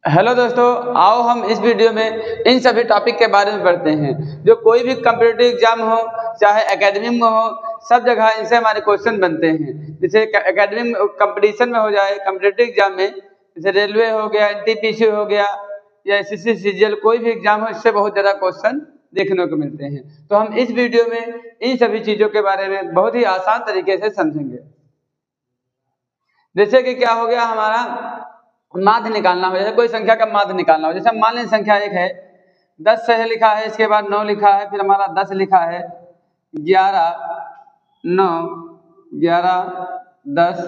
Hello दोस्तों, आओ हम इस वीडियो में इन सभी टॉपिक के बारे में पढ़ते हैं। जो कोई भी कम्पिटिटिव एग्जाम हो, चाहे एकेडमिक में हो, सब जगह इनसे हमारे क्वेश्चन बनते हैं। जैसे एकेडमिक कंपटीशन में हो जाए, कम्पिटिटिव एग्जाम में, जैसे रेलवे हो गया, एनटीपीसी हो गया या एसएससी सीजीएल, कोई भी एग्जाम हो, इससे बहुत ज़्यादा क्वेश्चन देखने को मिलते हैं। तो हम इस वीडियो में इन सभी चीज़ों के बारे में बहुत ही आसान तरीके से समझेंगे। जैसे कि क्या हो गया, हमारा माध्य निकालना हो, जैसे कोई संख्या का माध्य निकालना हो। जैसे मान लें संख्या 1 है, 10 से लिखा है, इसके बाद 9 लिखा है, फिर हमारा 10 लिखा है, 11, 9, 11, 10,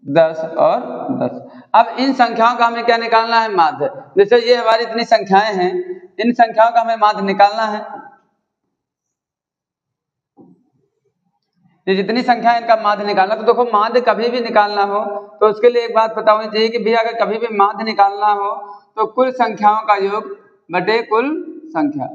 10 और 10। अब इन संख्याओं का हमें क्या निकालना है? माध्य। जैसे ये हमारी इतनी संख्याएं हैं, इन संख्याओं का हमें माध्य निकालना है। ये जितनी संख्या है इनका माध्य निकालना। तो देखो, माध्य कभी भी निकालना हो तो उसके लिए एक बात पता होनी चाहिए कि भैया अगर कभी भी माध्य निकालना हो तो कुल संख्याओं का योग बटे कुल संख्या,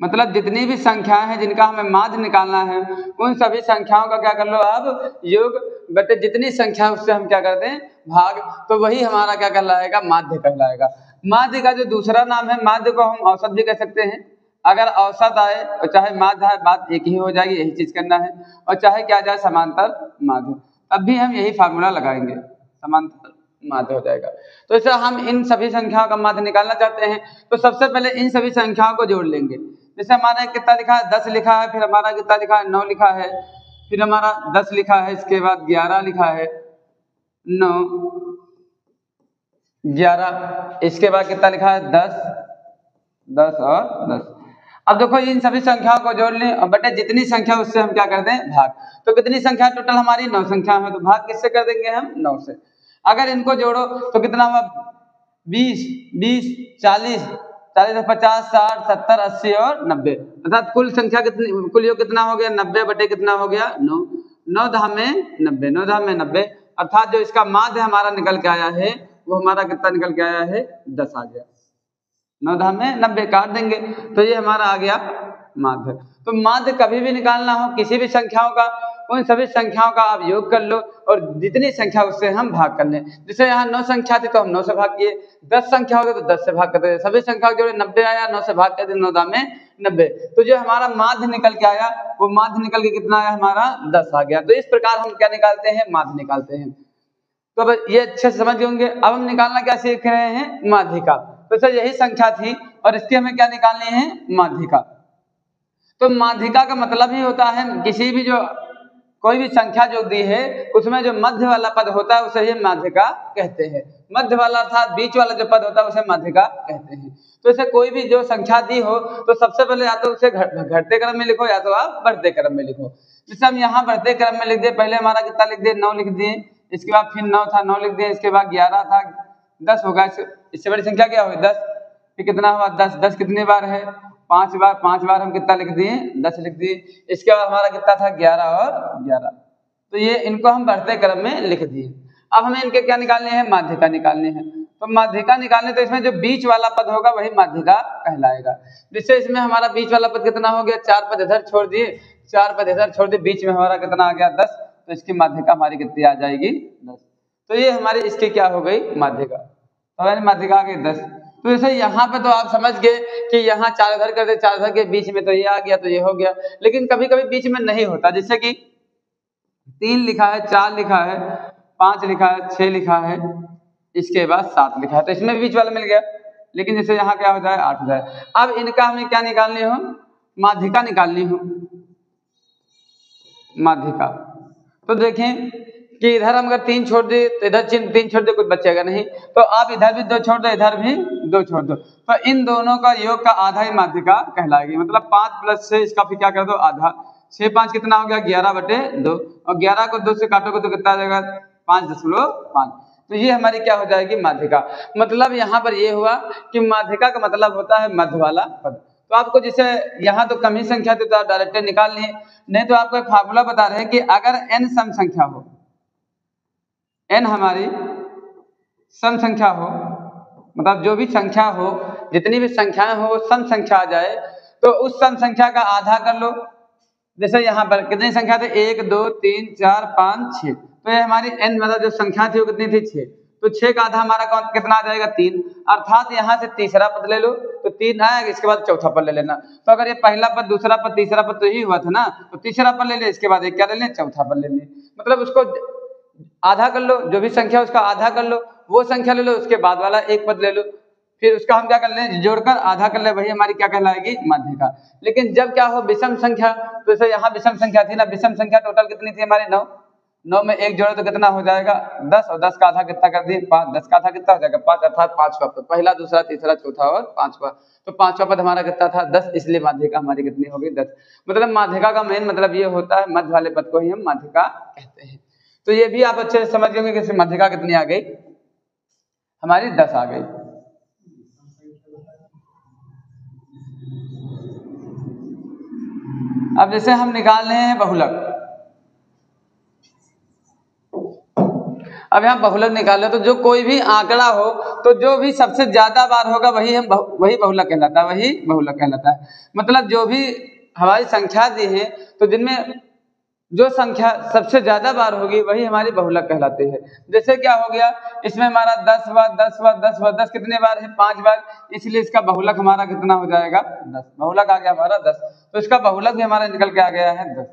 मतलब जितनी भी संख्याएं हैं जिनका हमें माध्य निकालना है, उन सभी संख्याओं का क्या कर लो आप, योग बटे जितनी संख्या उससे हम क्या करते हैं, भाग। तो वही हमारा क्या कहलाएगा? माध्य कहलाएगा। माध्य का जो दूसरा नाम है, माध्य को हम औसत भी कह सकते हैं। अगर औसत आए और चाहे माध्य आए, बात एक ही हो जाएगी, यही चीज करना है। और चाहे क्या जाए, समांतर माध्य, तब भी हम यही फार्मूला लगाएंगे, समांतर माध्य हो जाएगा। तो ऐसा हम इन सभी संख्याओं का माध्य निकालना चाहते हैं, तो सबसे पहले इन सभी संख्याओं को जोड़ लेंगे। जैसे हमारा कितना लिखा है? 10 लिखा है, फिर हमारा कितना लिखा है? 9 लिखा है, फिर हमारा 10 लिखा है, इसके बाद 11 लिखा है, 9, 11, इसके बाद कितना लिखा है? 10, 10 और 10। अब देखो, इन सभी संख्याओं को जोड़ लें और बटे जितनी संख्या उससे हम क्या कर दें, भाग। तो कितनी संख्या टोटल हमारी? 9 संख्या है, तो भाग किससे कर देंगे हम? 9 से। अगर इनको जोड़ो तो कितना हुआ? 20, 20, 40, 40, 50, 60, 70, 80 और 90, अर्थात कुल संख्या कितनी, कुल योग कितना हो गया? 90 बटे कितना हो गया? 9। 9 धाम में 90, 9 धाम में 90, अर्थात जो इसका माध्य हमारा निकल के आया है वो हमारा कितना निकल के आया है? 10 आ गया। 9 धाम में 90 काट देंगे तो ये हमारा आ गया माध्य। तो माध्य कभी भी निकालना हो किसी भी संख्याओं का, उन सभी संख्याओं का आप योग कर लो और जितनी संख्या उससे हम भाग कर लें। जैसे यहाँ 9 संख्या थी तो हम 9 से भाग किए, 10 संख्या हो गई तो 10 से भाग करते, सभी संख्या जोड़े 90 आया, 9 से भाग करते, 9 दाम में 90। तो जो हमारा माध्य निकल के आया वो माध्य निकल के कितना आया? हमारा 10 आ गया। तो इस प्रकार हम क्या निकालते हैं? माध्य निकालते हैं। तो अब ये अच्छे से समझ होंगे। अब हम निकालना क्या सीख रहे हैं? माध्यिका। तो सर यही संख्या थी और इसकी हमें क्या निकालनी है? माध्यिका। तो माध्यिका का मतलब ही होता है किसी भी जो कोई भी संख्या जो दी है उसमें जो मध्य वाला पद होता है उसे ही माध्यिका कहते हैं। मध्य वाला अर्थात बीच वाला जो पद होता है उसे माध्यिका कहते हैं। तो इसे कोई भी जो संख्या दी हो तो सबसे पहले या तो उसे घटते क्रम में लिखो या तो आप बढ़ते क्रम में लिखो। जैसे हम यहाँ बढ़ते क्रम में लिख दिए, पहले हमारा कितना लिख दिए? 9 लिख दिए, इसके बाद फिर 9 था, 9 लिख दिए, इसके बाद 11 था, 10 होगा, इससे बड़ी संख्या क्या हुई? 10। फिर कितना हुआ? 10। 10 कितनी बार है? 5 बार। 5 बार हम कितना लिख दिए? 10 लिख दिए। इसके बाद हमारा कितना था? 11 और 11। तो ये इनको हम बढ़ते क्रम में लिख दिए। अब हमें इनके क्या निकालने हैं? माध्यिका निकालने हैं। तो माध्यिका निकालने, तो इसमें जो बीच वाला पद होगा वही माध्यिका कहलाएगा। जिससे इसमें हमारा बीच वाला पद कितना हो गया? 4 पद इधर छोड़ दिए, 4 पद इधर छोड़ दिए, बीच में हमारा कितना आ गया? 10। तो इसकी माध्यिका हमारी कितनी आ जाएगी? 10। तो ये हमारी इसकी क्या हो गई? माध्यिका। तो हमारी माध्यिका आ गई 10। तो जैसे यहाँ पे तो आप समझ गए कि यहाँ 4 इधर कर दे, 4 इधर के बीच में तो ये आ गया, तो ये हो गया। लेकिन कभी कभी बीच में नहीं होता, जैसे कि 3 लिखा है, 4 लिखा है, 5 लिखा है, 6 लिखा है, इसके बाद 7 लिखा है, तो इसमें भी बीच वाला मिल गया। लेकिन जैसे यहाँ क्या हो जाए? 8 हो जाए। अब इनका हमें क्या निकालनी हो? माध्यिका निकालनी हो। माध्यिका तो देखें कि इधर हम अगर 3 छोड़ दे तो इधर 3 छोड़ दे, कुछ बचेगा नहीं, तो आप इधर भी 2 छोड़ दो, इधर भी 2 छोड़ दो, तो इन दोनों का योग का आधा ही माध्यिका कहलाएगी। मतलब 5 + 6, इसका फिर क्या कर दो? आधा। 6 5 कितना हो गया? 11/2, और 11 को 2 से काटोगे तो कितना आ जाएगा? 5.5। तो ये हमारी क्या हो जाएगी? माध्यिका। मतलब यहाँ पर ये हुआ कि माध्यिका का मतलब होता है मध्य वाला पद। तो आपको जैसे यहाँ तो कम ही संख्या थी तो आप डायरेक्ट निकाल लिए, नहीं तो आपको एक फार्मूला बता रहे हैं कि अगर n सम संख्या हो, n हमारी सम संख्या हो, मतलब जो भी संख्या हो, जितनी भी संख्याएं हो वो सम संख्या आ जाए, तो उस सम संख्या का आधा कर लो। जैसे यहाँ पर कितनी संख्या थे? 1 2 3 4 5 6, तो ये हमारी n मतलब जो संख्या थी वो कितनी थी? 6। तो 6 का आधा हमारा कितना आ जाएगा 3, अर्थात यहाँ से तीसरा पद ले लो तो 3 आएगा, इसके बाद चौथा पद ले लेना। तो अगर ये पहला पद दूसरा पद तीसरा पद तो यही हुआ था ना, तो तीसरा पद ले ले, इसके बाद एक क्या ले लें, चौथा पद ले लें। मतलब उसको आधा कर लो, जो भी संख्या उसका आधा कर लो, वो संख्या ले लो, उसके बाद वाला एक पद ले लो, फिर उसका हम क्या कर लें, जोड़कर आधा कर ले, वही हमारी क्या कहलाएगी, माध्यिका। लेकिन जब क्या हो विषम संख्या, तो जैसे यहाँ विषम संख्या थी ना, विषम संख्या टोटल कितनी थी हमारे 9, 9 में एक जोड़ो तो कितना हो जाएगा 10, और 10 का आधा कितना कर दिए 5, 10 का आधा कितना हो जाएगा 5, अर्थात 5वां पद, पहला दूसरा तीसरा चौथा और 5वां, तो 5वां पद हमारा कितना था 10, इसलिए माध्यिका हमारी कितनी हो गई 10। मतलब माध्यिका का मेन मतलब ये होता है, मध्य वाले पद को ही हम माध्यिका कहते हैं। तो ये भी आप अच्छे से समझ गए कि माध्यिका कितनी आ गई हमारी 10 आ गई। अब जैसे हम निकाल रहे हैं बहुलक, अब यहाँ बहुलक निकाल रहे तो जो कोई भी आंकड़ा हो तो जो भी सबसे ज्यादा बार होगा वही बहुलक कहलाता है, वही बहुलक कहलाता है। मतलब जो भी हमारी संख्या दी है तो जिनमें जो संख्या सबसे ज्यादा बार होगी वही हमारी बहुलक कहलाती है। जैसे क्या हो गया, इसमें हमारा 10 बार 10 बार 10 बार 10 कितने बार है 5 बार, इसलिए इसका बहुलक हमारा कितना हो जाएगा 10, बहुलक आ गया हमारा 10, तो इसका बहुलक भी हमारा निकल के आ गया है 10।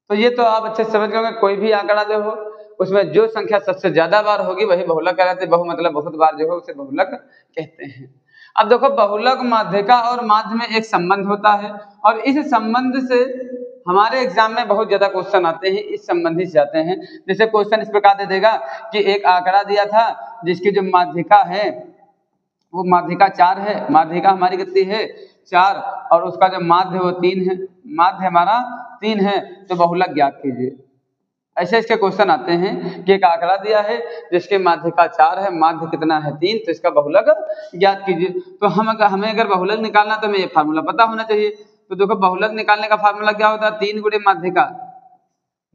तो ये तो आप अच्छे से समझ गए, कोई भी आंकड़ा जो हो उसमें जो संख्या सबसे ज्यादा बार होगी वही बहुलक कहलाते हैं। बहु मतलब बहुत बार जो है उसे बहुलक कहते हैं। अब देखो बहुलक माध्यिका और माध्य में एक संबंध होता है, और इस संबंध से हमारे एग्जाम में बहुत ज्यादा क्वेश्चन आते हैं, इस संबंधी से जाते हैं। जैसे क्वेश्चन इस प्रकार दे देगा कि एक आंकड़ा दिया था जिसकी जो माध्यिका है वो माध्यिका 4 है, माध्यिका हमारी कितनी है 4, और उसका जो माध्य वो 3 है, माध्य हमारा 3 है, तो बहुलक ज्ञात कीजिए। ऐसे इसके क्वेश्चन आते हैं कि एक आंकड़ा दिया है जिसके माध्यिका 4 है, माध्य कितना है 3, तो इसका बहुलक ज्ञात कीजिए। तो हमें अगर बहुलक निकालना तो हमें ये फार्मूला पता होना चाहिए। तो देखो बहुलक निकालने का फार्मूला क्या होता है, 3 गुणे माध्यिका,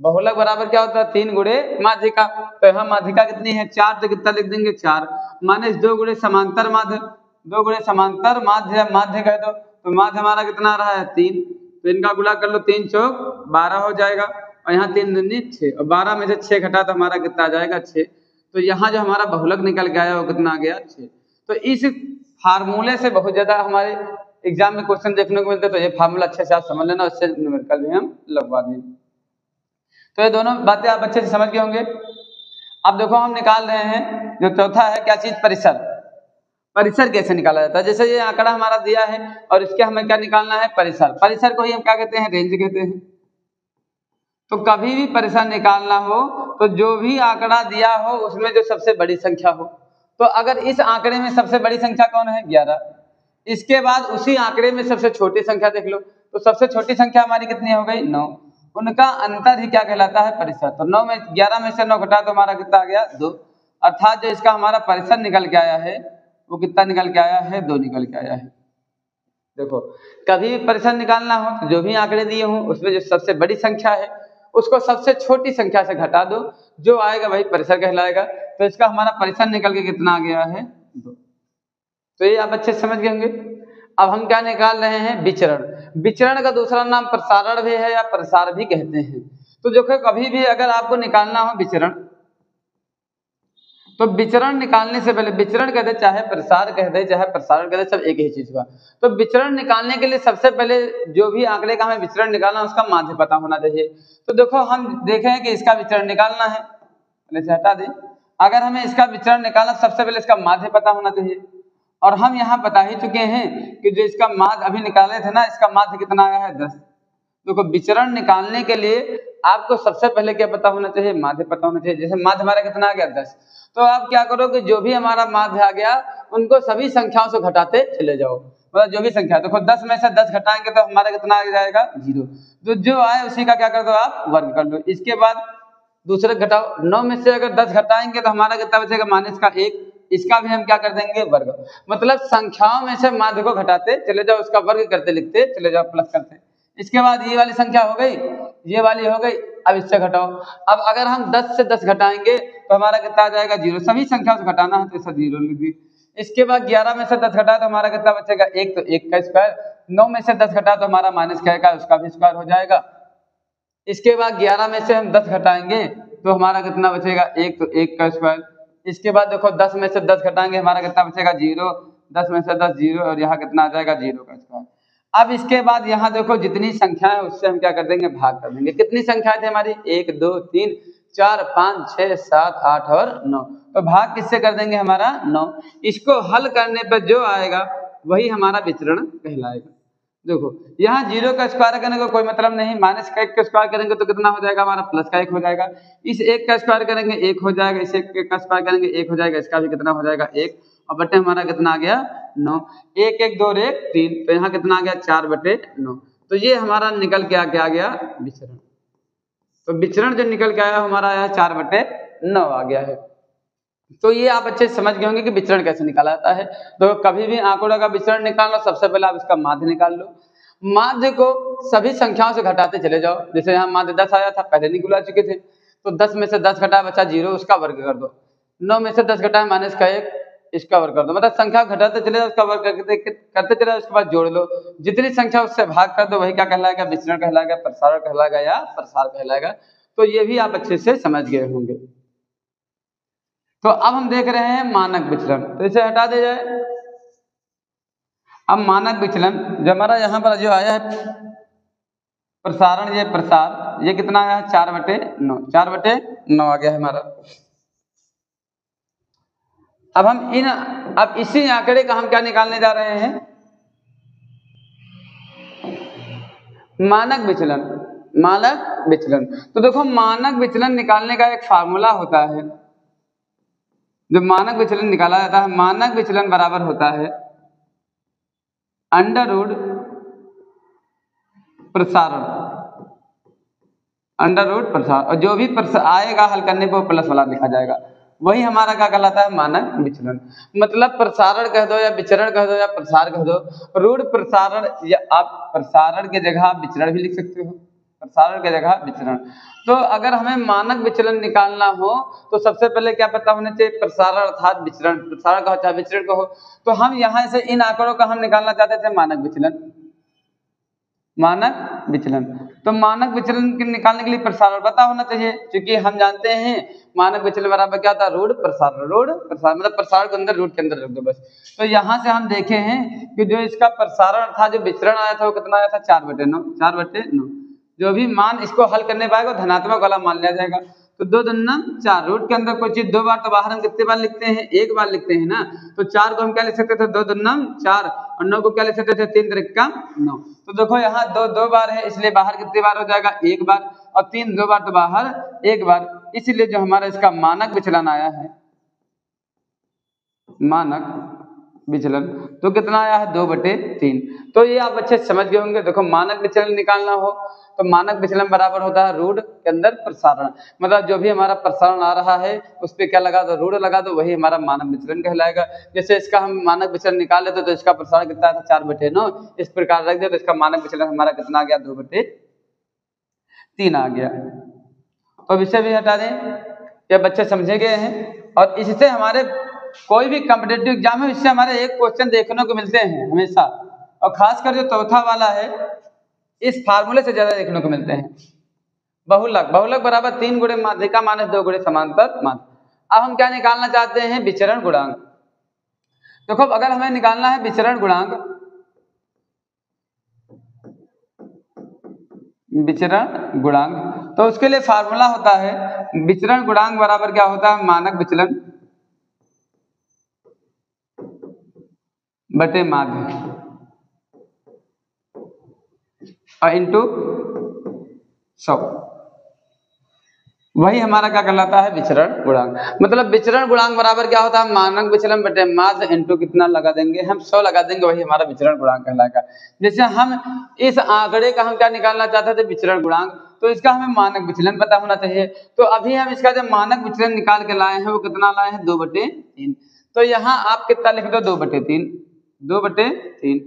बहुलक बराबर क्या होता है 3 गुणे माध्यिका। तो यहाँ माध्यिका कितनी है 4, तो कितना लिख देंगे 4 माइनस 2 गुणे समांतर माध्य, 2 गुणे समांतर माध्य, माध्य कह दो, तो माध्य हमारा कितना आ रहा है 3, तो इनका गुणा कर लो, 3 चौक 12 हो जाएगा, और यहाँ 3 दूनी 6, और 12 में से 6 घटा तो हमारा कितना आ जाएगा 6। तो यहाँ जो हमारा बहुलक निकल के आया वो कितना आ गया 6। तो इस फार्मूले से बहुत ज्यादा हमारे एग्जाम में क्वेश्चन देखने को मिलते, तो ये फार्मूला अच्छे से आप समझ लेना, उससे न्यूमेरिकल भी हम लगवा देंगे। तो ये दोनों बातें आप अच्छे से समझ गए होंगे। अब देखो हम निकाल रहे हैं जो चौथा है क्या चीज, परिसर। परिसर कैसे निकाला जाता है, जैसे ये आंकड़ा हमारा दिया है और इसके हमें क्या निकालना है परिसर, परिसर को ही हम क्या कहते हैं रेंज कहते हैं। तो कभी भी परिसर निकालना हो तो जो भी आंकड़ा दिया हो उसमें जो सबसे बड़ी संख्या हो, तो अगर इस आंकड़े में सबसे बड़ी संख्या कौन है 11, इसके बाद उसी आंकड़े में सबसे छोटी संख्या देख लो, तो सबसे छोटी संख्या हमारी कितनी हो गई 9, उनका अंतर ही क्या कहलाता है परिसर। तो 9 में 11 में से 9 घटा तो हमारा कितना आ गया 2, अर्थात जो इसका हमारा परिसर निकल के आया है वो कितना निकल के आया है 2 निकल के आया है। देखो कभी भी परिसर निकालना हो तो जो भी आंकड़े दिए हों उसमें जो सबसे बड़ी संख्या है उसको सबसे छोटी संख्या से घटा दो, जो आएगा वही परिसर कहलाएगा। तो इसका हमारा परिसर निकल के कितना आ गया है 2। तो ये आप अच्छे समझ गए होंगे। अब हम क्या निकाल रहे हैं विचरण, विचरण का दूसरा नाम प्रसारण भी है या प्रसार भी कहते हैं। तो देखो कभी भी अगर आपको निकालना हो विचरण, तो विचरण निकालने से पहले, विचरण कहते चाहे प्रसार कहते चाहे प्रसारण कहते सब एक ही चीज हुआ। तो विचरण निकालने के लिए सबसे पहले जो भी आंकड़े का हमें विचरण निकालना उसका माध्य पता होना चाहिए। तो देखो हम देखें कि इसका विचरण निकालना है, पहले से हटा दें, अगर हमें इसका विचरण निकालना सबसे पहले इसका माध्य पता होना चाहिए, और हम यहाँ बता ही चुके हैं कि जो इसका माध्य अभी निकाले थे ना, इसका माध्य कितना आया है 10। देखो विचरण निकालने के लिए आपको सबसे पहले क्या पता होना चाहिए, माध्य पता होना चाहिए। जैसे माध्य हमारा कितना आ गया 10, तो आप क्या करो कि जो भी हमारा माध्य आ गया उनको सभी संख्याओं से घटाते चले जाओ, मतलब जो भी संख्या, देखो 10 में से 10 घटाएंगे तो हमारा कितना आ जाएगा 0, तो जो आए उसी का क्या कर दो आप वर्ग कर लो। इसके बाद दूसरे घटाओ, 9 में से अगर 10 घटाएंगे तो हमारा कितना बचेगा माइनस का 1, इसका भी हम क्या कर देंगे वर्ग। मतलब संख्याओं में से माध्य को घटाते चले जाओ, उसका वर्ग करते लिखते चले जाओ, प्लस करते। इसके बाद ये वाली संख्या हो गई, ये वाली हो गई, अब इससे घटाओ। अब अगर हम 10 से 10 घटाएंगे तो हमारा कितना आ जाएगा 0, सभी संख्या से घटाना है तो इसका 0 लिख दी। इसके बाद 11 में से 10 घटा तो हमारा कितना बचेगा 1, तो 1 का स्क्वायर। 9 में से 10 घटा तो हमारा माइनस क्या का उसका भी स्क्वायर हो जाएगा। इसके बाद 11 में से हम 10 घटाएंगे तो हमारा कितना बचेगा 1, तो 1 का स्क्वायर। इसके बाद देखो 10 में से 10 घटाएंगे हमारा कितना बचेगा 0, 10 में से 10 0 और यहाँ कितना आ जाएगा 0 का स्क्वायर। अब इसके बाद यहाँ देखो जितनी संख्या है उससे हम क्या कर देंगे भाग कर देंगे। कितनी संख्या थी हमारी 1 2 3 4 5 6 7 8 और 9, तो भाग किससे कर देंगे हमारा 9। इसको हल करने पर जो आएगा वही हमारा विचरण कहलाएगा। देखो यहाँ 0 का स्क्वायर करने का कोई मतलब नहीं, माइनस का 1 का स्क्वायर करेंगे तो कितना हो जाएगा हमारा प्लस का 1 हो जाएगा, इस 1 का स्क्वायर करेंगे 1 हो जाएगा, इस 1 का स्क्वायर करेंगे 1 हो जाएगा, इसका भी कितना हो जाएगा 1 और बटे हमारा कितना आ गया 9, 1 1 2 1 3, तो यहाँ कितना आ गया 4/9। तो ये हमारा निकल के आ गया विचरण। तो विचरण जो निकल के आया हमारा आया 4/9 आ गया है। तो ये आप अच्छे से समझ गए होंगे कि विचरण कैसे निकाला जाता है। तो कभी भी आंकड़ों का विचरण निकालना सबसे पहले आप इसका माध्य निकाल लो। माध्य को सभी संख्याओं से घटाते चले जाओ। जैसे यहाँ माध्य 10 आया था, पहले निकला चुके थे, तो 10 में से 10 घटाया बचा 0, उसका वर्ग कर दो। 9 में से 10 घटाया माइनस का 1, इसका वर्ग कर दो। मतलब संख्या घटाते चले जाओ, उसका वर्ग करते चले जाओ, उसके बाद जोड़ लो, जितनी संख्या उससे भाग कर दो वही क्या कहलाएगा विचरण कहलाएगा, प्रसारण कहलाएगा या प्रसार कहलाएगा। तो ये भी आप अच्छे से समझ गए होंगे। तो अब हम देख रहे हैं मानक विचलन, तो इसे हटा दे जाए। अब मानक विचलन जो हमारा यहाँ पर जो आया है प्रसारण, ये प्रसार, ये कितना आया है 4/9, 4/9 आ गया हमारा। अब हम अब इसी आंकड़े का हम क्या निकालने जा रहे हैं, मानक विचलन। मानक विचलन, तो देखो मानक विचलन निकालने का एक फार्मूला होता है। जो मानक विचलन निकाला जाता है, मानक विचलन बराबर होता है अंडर प्रसारण, अंडर प्रसारण, और जो भी आएगा हल करने पर प्लस वाला लिखा जाएगा, वही हमारा क्या कहलाता है मानक विचलन। मतलब प्रसारण कह दो या विचरण कह दो या प्रसार कह दो, रूढ़ प्रसारण, या आप प्रसारण की जगह आप विचरण भी लिख सकते हो, प्रसारण की जगह विचरण। तो अगर हमें मानक विचलन निकालना हो तो सबसे पहले क्या पता होना चाहिए, प्रसारण अर्थात विचरण, प्रसारण कहो चाहे विचरण कहो। तो हम यहाँ से इन आंकड़ों का हम निकालना चाहते थे मानक विचलन, मानक विचलन। तो मानक विचलन के निकालने के लिए प्रसारण पता होना चाहिए, क्योंकि हम जानते हैं मानक विचलन बराबर क्या था, रूढ़ प्रसारण। रूढ़ प्रसारण मतलब प्रसारण के अंदर रूढ़ के अंदर रख दो बस। तो यहाँ से हम देखे हैं कि जो इसका प्रसारण था, जो विचरण आया था वो कितना आया था 4/9, 4/9। जो भी मान इसको हल करने पाएगा धनात्मक वाला मान लिया जाएगा। तो 2 दूना 4, रूट के अंदर कोई चीज 2 बार, तो बाहर हम कितने बार लिखते हैं, 1 बार लिखते हैं ना। तो 4 को हम क्या लिख सकते थे, 2 दूना 4, और 9 को क्या लिख सकते थे, 3 त्रिका 9। तो देखो यहाँ 2 बार है, इसलिए बाहर कितनी बार हो जाएगा 1 बार, और 3 2 बार तो बाहर 1 बार, इसलिए जो हमारा इसका मानक विचलन आया है, मानक विचलन, तो कितना आया है 2/3। तो ये आप अच्छे समझ गए होंगे। देखो मानक विचलन निकालना हो तो मानक विचलन बराबर होता है रूढ़ के अंदर प्रसारण, मतलब जो भी हमारा प्रसारण आ रहा है उस पर क्या लगा दो, रूढ़ लगा दो, वही हमारा मानक विचलन कहलाएगा। जैसे इसका हम मानक विचलन निकाल लेते तो इसका प्रसारण कितना था 4/9, इस प्रकार रख दे तो इसका मानक विचलन हमारा कितना आ गया 2/3 आ गया। तो अब इसे भी हटा दें, ये बच्चे समझे गए हैं। और इससे हमारे कोई भी कॉम्पिटिटिव एग्जाम है, इससे हमारे एक क्वेश्चन देखने को मिलते हैं हमेशा, और खासकर जो चौथा वाला है इस फार्मूले से ज्यादा देखने को मिलते हैं। बहुलक, बहुलक बराबर 3 गुणे माध्यिका माइनस 2 गुणे समांतर माध्य। अब हम क्या निकालना चाहते हैं, विचरण गुणांक। देखो अगर हमें निकालना है विचरण गुणांक, विचरण गुणांक, तो उसके लिए फार्मूला होता है विचरण गुणांक बराबर क्या होता है, मानक विचलन बटे माध्य इंटू 100, वही हमारा क्या कहलाता है विचरण गुणांक। मतलब विचरण गुणांक बराबर क्या होता है, मानक विचलन बटे माध्य इंटू कितना लगा देंगे हम 100 लगा देंगे, वही हमारा विचरण गुणांक कहलाएगा। जैसे हम इस आंकड़े का हम क्या निकालना चाहते थे विचरण गुणांक, तो इसका हमें मानक विचलन पता होना चाहिए। तो अभी हम इसका जो मानक विचलन निकाल के लाए हैं वो कितना लाए हैं 2/3। तो यहाँ आप कितना लिख दो 2/3, 2/3।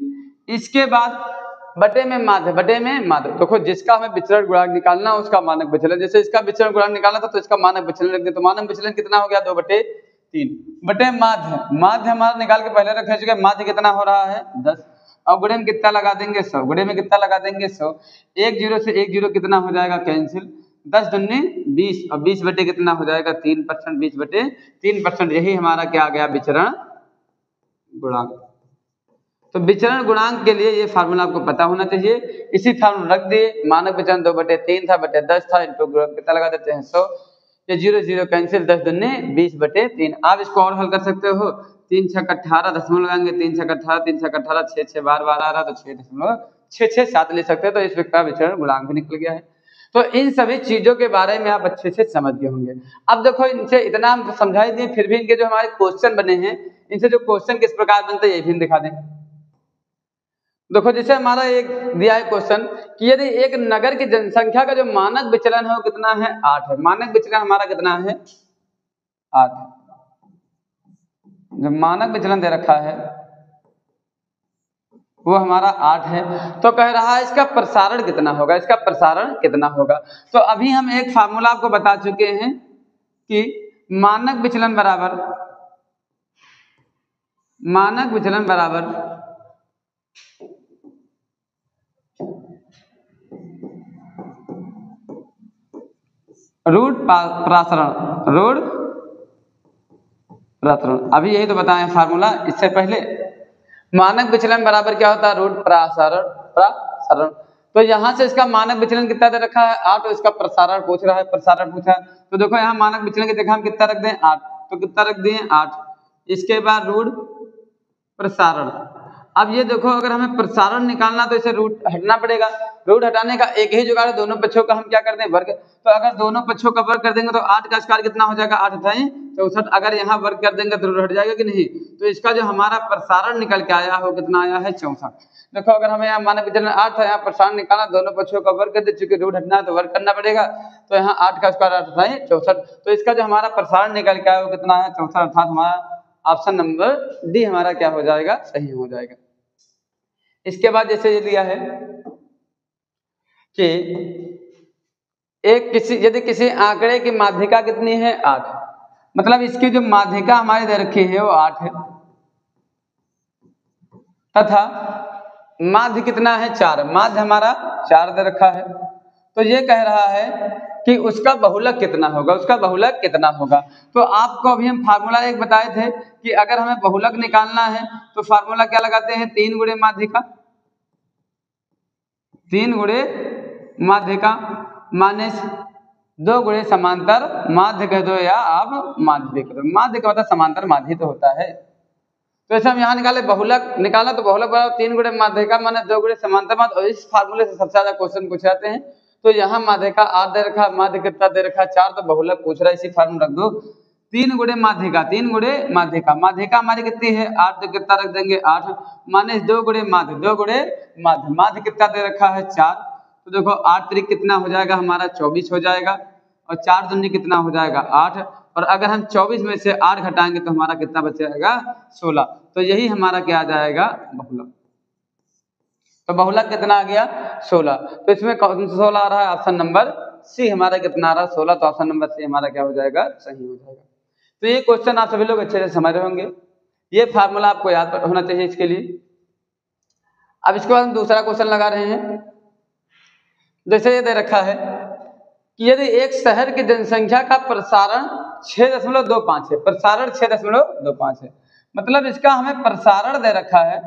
इसके बाद बटे में माध्य, बटे में माध्य। देखो जिसका हमें विचरण गुणांक निकालना है उसका मानक विचलन, जैसे इसका विचरण गुणांक निकालना था तो इसका मानक विचलन रख दे, तो मानक विचलन कितना हो गया 2/3 बटे माध्य। माध्य हमारा निकाल के पहले रख चुके, माध्य कितना हो रहा है 10, और गुणे में कितना लगा देंगे 100, गुणे में कितना लगा देंगे 100। 1 0 से 1 0 कितना हो जाएगा कैंसिल, 10 दूनी 20 और 20 बटे कितना हो जाएगा 3%, 20 बटे 3%। यही हमारा क्या आ गया विचरण गुणांक। तो विचरण गुणांक के लिए ये फार्मूला आपको पता होना चाहिए। इसी फार्मूला रख दिए, मानक विचरण 2/3 था बटे 10 था, इनटू कितना लगा देते हैं 100, ये 0 0 कैंसिल, 10 दूनी 20/3। आप इसको और हल कर सकते हो, 3 छक 18 दशमलव लगाएंगे, 3 छक 18, 3 छक 18, 6 6 12 आ रहा तो 6.667 ले सकते हो, तो इस का विचरण गुणांक भी निकल गया है। तो इन सभी चीजों के बारे में आप अच्छे से समझ गए होंगे। अब देखो इनसे इतना हम समझाई दिए, फिर भी इनके जो हमारे क्वेश्चन बने हैं, इनसे जो क्वेश्चन किस प्रकार बनते हैं ये भी दिखा दें। देखो जैसे हमारा एक दिया है क्वेश्चन कि यदि एक नगर की जनसंख्या का जो मानक विचलन है वो कितना है 8 है। मानक विचलन हमारा कितना है 8, जो मानक विचलन दे रखा है वो हमारा 8 है। तो कह रहा है इसका प्रसारण कितना होगा, इसका प्रसारण कितना होगा। तो अभी हम एक फार्मूला आपको बता चुके हैं कि मानक विचलन बराबर रूट प्रसारण। अभी यही तो बताएं फार्मूला इससे पहले। मानक विचलन बराबर क्या होता है रूट प्रसारण। तो यहां से इसका मानक विचलन कितना दे रखा है 8, और इसका प्रसारण पूछ रहा है, प्रसारण पूछा है। तो देखो यहाँ मानक विचलन की जगह हम कितना रख दें 8, तो कितना रख दिए 8। इसके बाद रूट प्रसारण। अब ये देखो अगर हमें प्रसारण निकालना तो इसे रूट हटना पड़ेगा। रूट हटाने का एक ही जुगाड़ है, दोनों पक्षों का हम क्या कर दें वर्ग। तो अगर दोनों पक्षों का वर्ग कर देंगे तो 8 का स्क्वायर कितना हो जाएगा 8 × 64। अगर यहाँ वर्ग कर देंगे तो रूट हट जाएगा कि नहीं। तो इसका जो हमारा प्रसारण निकल के आया हो कितना आया है 64। देखो अगर हमें यहाँ मानक विचलन 8 था, यहाँ प्रसारण निकालना, दोनों पक्षों का वर्ग कर दे, चूंकि रूट हटना है तो वर्ग करना पड़ेगा। तो यहाँ 8 का स्क्वायर 8 × 64। तो इसका जो हमारा प्रसारण निकल के आया वो कितना है 64, अर्थात हमारा ऑप्शन नंबर डी हमारा क्या हो जाएगा सही हो जाएगा। इसके बाद जैसे ये लिया है कि यदि किसी आंकड़े की माध्यिका कितनी है 8, मतलब इसकी जो माध्यिका हमारी दे रखी है वो 8 है, तथा माध्य कितना है 4, माध्य हमारा 4 दे रखा है। तो ये कह रहा है कि उसका बहुलक कितना होगा, तो आपको अभी हम फार्मूला एक बताए थे कि अगर हमें बहुलक निकालना है तो फार्मूला क्या लगाते हैं 3 गुणे माध्यिका, 3 गुणे माध्यिका माइनस 2 गुणे समांतर माध्य कह दो या आप माध्य कह दो। माध्य का मतलब समांतर माध्य तो होता है। तो ऐसे हम यहाँ निकाले बहुलक निकाला तो बहुलक बराबर 3 गुणे माध्यिका माइनस 2 गुणे समांतर माध्य। और इस फार्मूले से सबसे ज्यादा क्वेश्चन पूछ जाते हैं। तो यहाँ माध्यिका 8 दे रखा, माध्य कितना दे रखा 4, तो बहुलक पूछ रहा है, इसी फार्मूला रख दो 3 गुणे माध्यिका, 3 गुणे माध्यिका, माध्यिका हमारी कितनी है 8, तो कितना रख देंगे 8 माइनस 2 गुणे माध्य, 2 गुणे माध्य, माध्य कितना दे रखा है 4। तो देखो 8 3 कितना हो जाएगा हमारा 24 हो जाएगा, और 4 दूनी कितना हो जाएगा 8, और अगर हम 24 में से 8 घटाएंगे तो हमारा कितना बच जाएगा 16। तो यही हमारा क्या आ जाएगा बहुलक। तो बहुलक कितना आ गया 16। तो इसमें कौन सा 16 आ रहा है ऑप्शन नंबर सी हमारा कितना आ रहा है 16। तो ऑप्शन नंबर सी हमारा क्या हो जाएगा सही हो जाएगा। तो ये क्वेश्चन आप सभी लोग अच्छे से समझ रहे होंगे, ये फार्मूला आपको याद होना चाहिए इसके लिए। अब इसके बाद हम दूसरा क्वेश्चन लगा रहे हैं। जैसे ये दे रखा है कि यदि एक शहर की जनसंख्या का प्रसारण 6.25 है, प्रसारण 6.25 है, मतलब इसका हमें प्रसारण दे रखा है,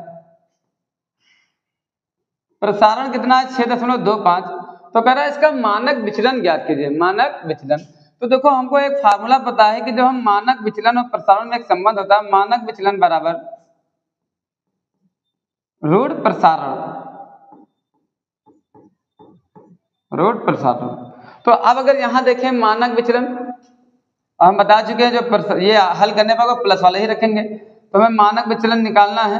प्रसारण कितना है 6.25। तो कह रहा है इसका मानक विचलन ज्ञात कीजिए, मानक विचलन। तो देखो हमको एक फार्मूला पता है कि जब हम मानक विचलन और प्रसारण में एक संबंध होता है, मानक विचलन बराबर रूट प्रसारण। तो अब अगर यहां देखें मानक विचलन हम बता चुके हैं, जो ये हल करने पर प्लस वाले ही रखेंगे। तो हमें मानक विचलन निकालना है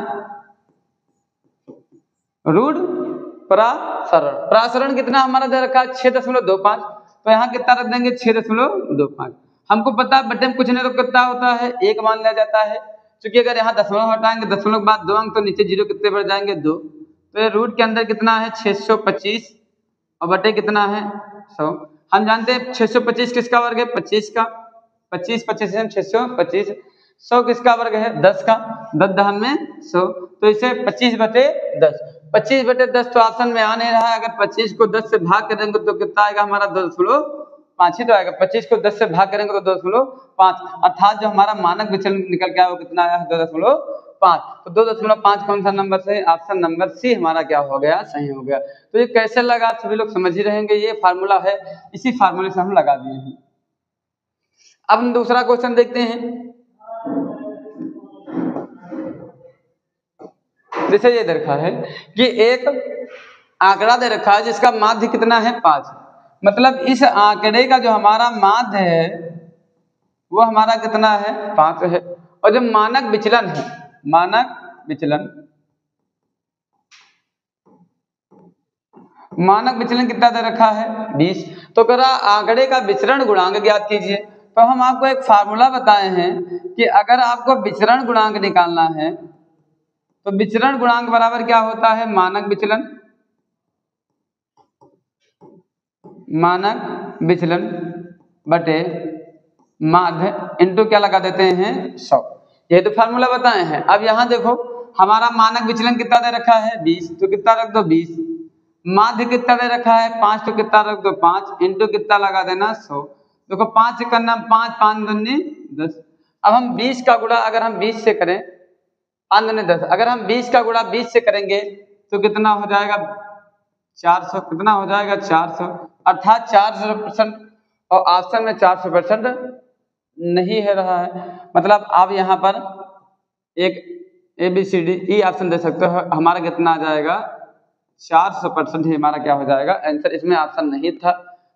रूट प्रसारण कितना हमारा दे रखा है 6.25। तो यहाँ कितना रख देंगे 6.25। हमको पता है बटे में कुछ नहीं तो कितना होता है 1 मान लिया जाता है, क्योंकि अगर यहाँ दशमलव हटाएंगे दशमलव के बाद 2 अंक तो नीचे 0 कितने बढ़ जाएंगे 2। तो ये रूट के अंदर कितना है 625 और बटे कितना है 100। हम जानते हैं 625 किसका वर्ग है 25 का, 25 25 625। 100 किसका वर्ग है 10 का, 10 दहम में 100। तो इसे 25/10, 25/10 तो ऑप्शन में आ नहीं रहा है। अगर 25 को 10 से भाग कर देंगे तो कितना आएगा हमारा 2.5 5 ही तो आएगा। 25 को 10 से भाग करेंगे तो 2.5, अर्थात जो हमारा मानक विचलन निकल के आया वो कितना आया है 2.5। तो 2.5 कौन सा नंबर सही? ऑप्शन नंबर सी हमारा क्या हो गया? सही हो गया। तो ये कैसे लगा आप सभी लोग समझ ही रहेंगे, ये फार्मूला है, इसी फार्मूले से हम लगा दिए हैं। अब हम दूसरा क्वेश्चन देखते हैं। जैसे ये दे रखा है कि एक आंकड़ा दे रखा है जिसका माध्य कितना है 5, मतलब इस आंकड़े का जो हमारा माध्य है वो हमारा कितना है 5 है, और जो मानक विचलन है, मानक विचलन कितना दे रखा है 20। तो कह रहा आंकड़े का विचरण गुणांक ज्ञात कीजिए। तो हम आपको एक फार्मूला बताए हैं कि अगर आपको विचरण गुणांक निकालना है तो विचरण गुणांक बराबर क्या होता है? मानक विचलन बटे माध्य इंटू क्या लगा देते हैं 100। ये तो फार्मूला बताए हैं। अब यहाँ देखो हमारा मानक विचलन कितना दे रखा है 20, तो कितना रख दो 20। माध्य कितना दे रखा है 5, तो कितना रख दो 5 इंटू कितना लगा देना 100। देखो 5 करना 5, 5 दूनी 10। अब हम 20 का गुणा अगर हम 20 से करें, 5 दूनी 10, अगर हम 20 का गुणा 20 से करेंगे तो कितना हो जाएगा 400। कितना हो जाएगा 400, अर्थात 400%। और ऑप्शन में 400% नहीं है रहा है, मतलब आप यहाँ पर एक ABCD ऑप्शन दे सकते हो। हमारा कितना आ जाएगा 400% ही हमारा क्या हो जाएगा आंसर। इसमें ऑप्शन नहीं था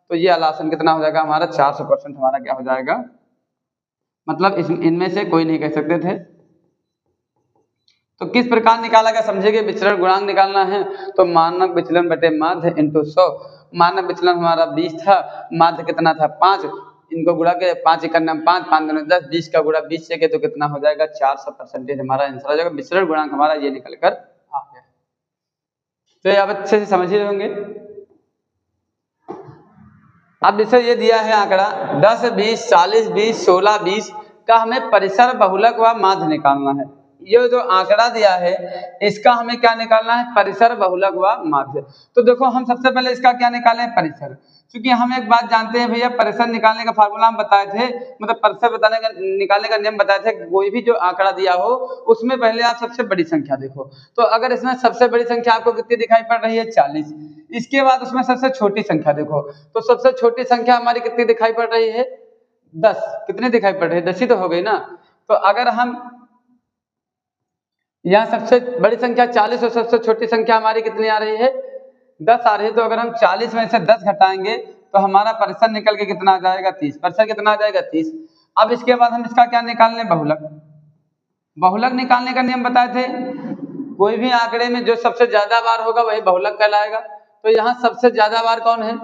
तो ये वाला ऑप्शन कितना हो जाएगा हमारा 400% हमारा क्या हो जाएगा, मतलब इनमें से कोई नहीं कह सकते थे। तो किस प्रकार निकाला गया समझिए। विचलन गुणांक निकालना है तो मानक विचलन बटे माध्य इंटू 100। मानक विचलन हमारा 20 था, माध्य कितना था 5, इनको गुणा के 5 करना 5, 5 दूनी 10, 20 का गुणा 20 से के तो कितना हो जाएगा 400% हमारा आंसर हो जाएगा। विचलन गुणांक हमारा ये निकल कर आ गया। तो ये आप अच्छे से समझ ही होंगे। अब जैसे ये दिया है आंकड़ा 10, 20, 40, 20, 16, 20 का हमें परिसर, बहुलक व माध्य निकालना है। ये जो आंकड़ा दिया है इसका हमें क्या निकालना है? परिसर, बहुलक व माध्य। तो देखो हम सबसे पहले इसका क्या निकालें? परिसर। क्योंकि हम एक बात जानते हैं भैया, परिसर निकालने का फार्मूला हम बताए थे, मतलब परिसर निकालने का नियम बताए थे। कोई भी जो आंकड़ा दिया हो उसमें पहले आप सबसे बड़ी संख्या देखो। तो अगर इसमें सबसे बड़ी संख्या आपको कितनी दिखाई पड़ रही है 40, इसके बाद उसमें सबसे छोटी संख्या देखो, तो सबसे छोटी संख्या हमारी कितनी दिखाई पड़ रही है 10। कितनी दिखाई पड़ रही है? 10 ही तो हो गई ना। तो अगर हम यहाँ सबसे बड़ी संख्या 40 और सबसे छोटी संख्या हमारी कितनी आ रही है 10 आ रही है, तो अगर हम 40 में से 10 घटाएंगे तो हमारा परिसर निकल के कितना आ जाएगा 30। परिसर कितना आ जाएगा 30। अब इसके बाद हम इसका क्या निकालने? बहुलक। बहुलक निकालने का नियम बताए थे, कोई भी आंकड़े में जो सबसे ज्यादा बार होगा वही बहुलक कहलाएगा। तो यहाँ सबसे ज्यादा बार कौन है?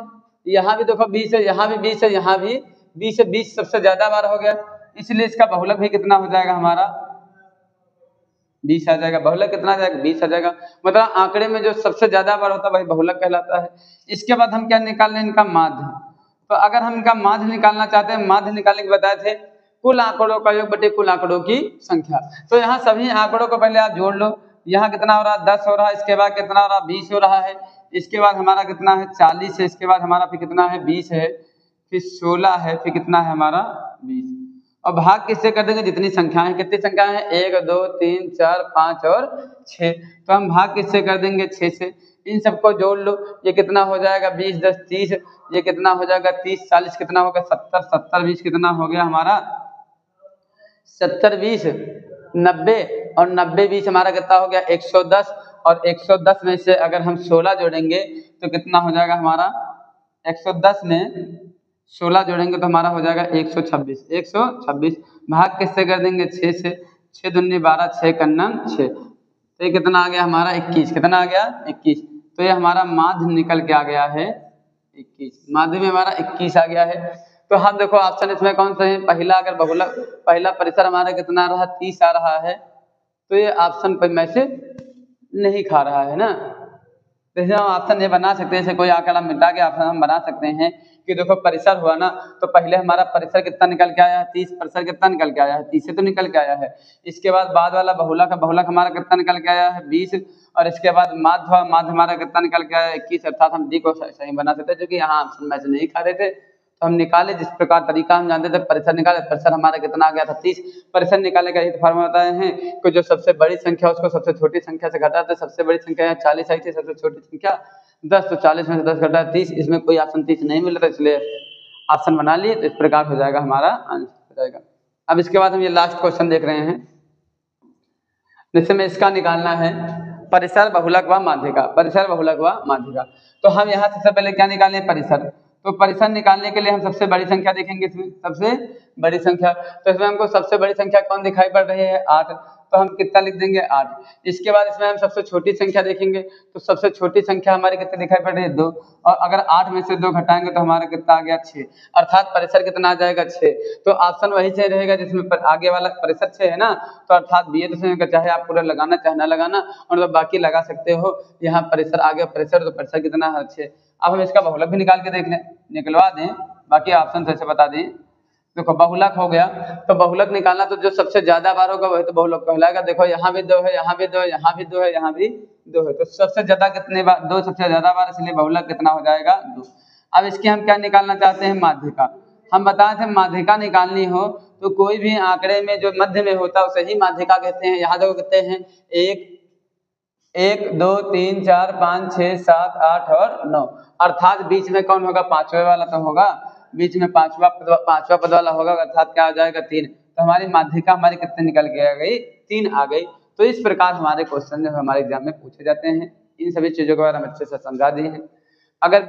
यहाँ भी देखो 20 है, यहाँ भी 20 है, यहाँ भी 20 है, 20 सबसे ज्यादा बार हो गया, इसलिए इसका बहुलक भी कितना हो जाएगा हमारा 20 आ जाएगा। बहुलक कितना आ जाएगा 20 आ जाएगा। मतलब आंकड़े में जो सबसे ज्यादा बार होता है वही बहुलक कहलाता है। इसके बाद हम क्या निकाल लें? इनका माध्य। तो अगर हम इनका माध्य निकालना चाहते हैं, माध्य निकालने के बताए थे कुल आंकड़ों का योग बटे कुल आंकड़ों की संख्या। तो यहाँ सभी आंकड़ों को पहले आप जोड़ लो। यहाँ कितना हो रहा है 10 हो रहा है, इसके बाद कितना हो रहा है 20 हो रहा है, इसके बाद हमारा कितना है 40 है, इसके बाद हमारा फिर कितना है 20 है, फिर 16 है, फिर कितना है हमारा 20। और भाग किससे कर देंगे? जितनी संख्याएं, कितनी संख्याएं हैं 1, 2, 3, 4, 5 और 6, तो हम भाग किससे कर देंगे 6 से। इन सबको जोड़ लो, ये कितना हो जाएगा 20, 10, 30, ये कितना हो जाएगा 30, 40 कितना होगा 70, 70, 20 कितना हो गया हमारा 70, 20, 90, और 90, 20 हमारा कितना हो गया 110, और 110 में से अगर हम 16 जोड़ेंगे तो कितना हो जाएगा हमारा 110 में 16 जोड़ेंगे तो हमारा हो जाएगा 126। 126 भाग किससे कर देंगे 6 से। 6 दूनी 12, 6 कन्नम 6, तो ये कितना आ गया हमारा 21। कितना आ गया 21। तो ये हमारा माध्य निकल के आ गया है 21। माध्य में हमारा 21 आ गया है। तो हम देखो ऑप्शन इसमें कौन सा है? पहला अगर बहुलक, पहला परिसर हमारा कितना रहा 30 आ रहा है, तो ये ऑप्शन पर में से नहीं खा रहा है ना। जैसे हम ऑप्शन ये बना सकते हैं, जैसे कोई आंकड़ा मिटा के ऑप्शन हम बना सकते हैं कि देखो परिसर हुआ ना, तो पहले हमारा परिसर कितना निकल के आया है 30, परिसर कितना निकल के आया है 30 से तो निकल के आया है। इसके बाद वाला बहुलक, बहुलक हमारा कितना निकल के आया है 20, और इसके बाद माध्य, माध्य हमारा कितना निकल के आया है 21, अर्थात हम डी को सही बना सकते हैं, जो कि यहाँ ऑप्शन में से नहीं खा रहे थे। तो हम निकाले जिस प्रकार तरीका हम जानते थे, परिसर निकाले, परिसर हमारा कितना आ गया था 30। परिसर निकालने का यही फॉर्मूला बताए हैं कि जो सबसे बड़ी संख्या उसको सबसे छोटी संख्या से घटाते, सबसे बड़ी संख्या यहाँ 40 आई थी, सबसे छोटी संख्या 10, तो 40 में से 10 घटा 30, इसमें कोई ऑप्शन 30 नहीं मिल रहा, इसलिए ऑप्शन बना लिए, तो इस प्रकार हो जाएगा हमारा आंसर हो जाएगा। अब इसके बाद हम ये लास्ट क्वेश्चन देख रहे हैं, जिससे में इसका निकालना है परिसर, बहुलक व माध्यिका। परिसर, बहुलक व माध्यिका, तो हम यहाँ सबसे पहले क्या निकालें, परिसर। तो परिसर निकालने के लिए हम सबसे बड़ी संख्या देखेंगे, इसमें सबसे बड़ी संख्या, तो इसमें हमको सबसे बड़ी संख्या कौन दिखाई पड़ रही है, 8, तो हम कितना लिख देंगे 8। इसके बाद इसमें हम सबसे छोटी संख्या देखेंगे, तो सबसे छोटी संख्या हमारी कितनी दिखाई पड़ रही है, 2, और अगर 8 में से 2 घटाएंगे तो हमारा कितना आ गया, 6, अर्थात परिसर कितना आ जाएगा, 6। तो ऑप्शन वही से रहेगा जिसमें आगे वाला परिसर 6 है ना, तो अर्थात बी तो चाहे आप पूरा लगाना चाहे ना लगाना, और मतलब बाकी लगा सकते हो, यहाँ परिसर आ गया, परिसर तो परिसर कितना है, 6। अब हम इसका बहुलक भी निकाल के देख लें, निकलवा दें, बाकी ऑप्शन से बता दें। देखो बहुलक हो गया, तो बहुलक निकालना तो जो सबसे ज्यादा बार होगा वही तो बहुलक कहलाएगा। देखो यहाँ भी 2 है, यहाँ भी 2 है, यहाँ भी 2 है, यहाँ भी 2 है, तो सबसे ज्यादा कितने बार, 2 सबसे ज्यादा बार, इसलिए बहुलक कितना हो जाएगा, 2। अब इसकी हम क्या निकालना चाहते हैं, माध्यिका। हम बताए थे माध्यिका निकालनी हो तो कोई भी आंकड़े में जो मध्य में होता है उसे ही माध्यिका कहते हैं। यहाँ देखो कितने हैं, 1 2 3 4 5 6 7 8 और 9, अर्थात बीच में कौन होगा, पांचवे वाला तो होगा, बीच में पांचवा पद वाला होगा, अर्थात क्या आ जाएगा, 3। तो हमारी माध्यिका हमारी कितने निकल के आ गई, 3 आ गई। तो इस प्रकार हमारे क्वेश्चन जो हमारे एग्जाम में पूछे जाते हैं, इन सभी चीजों के बारे में अच्छे से समझा दिए हैं। अगर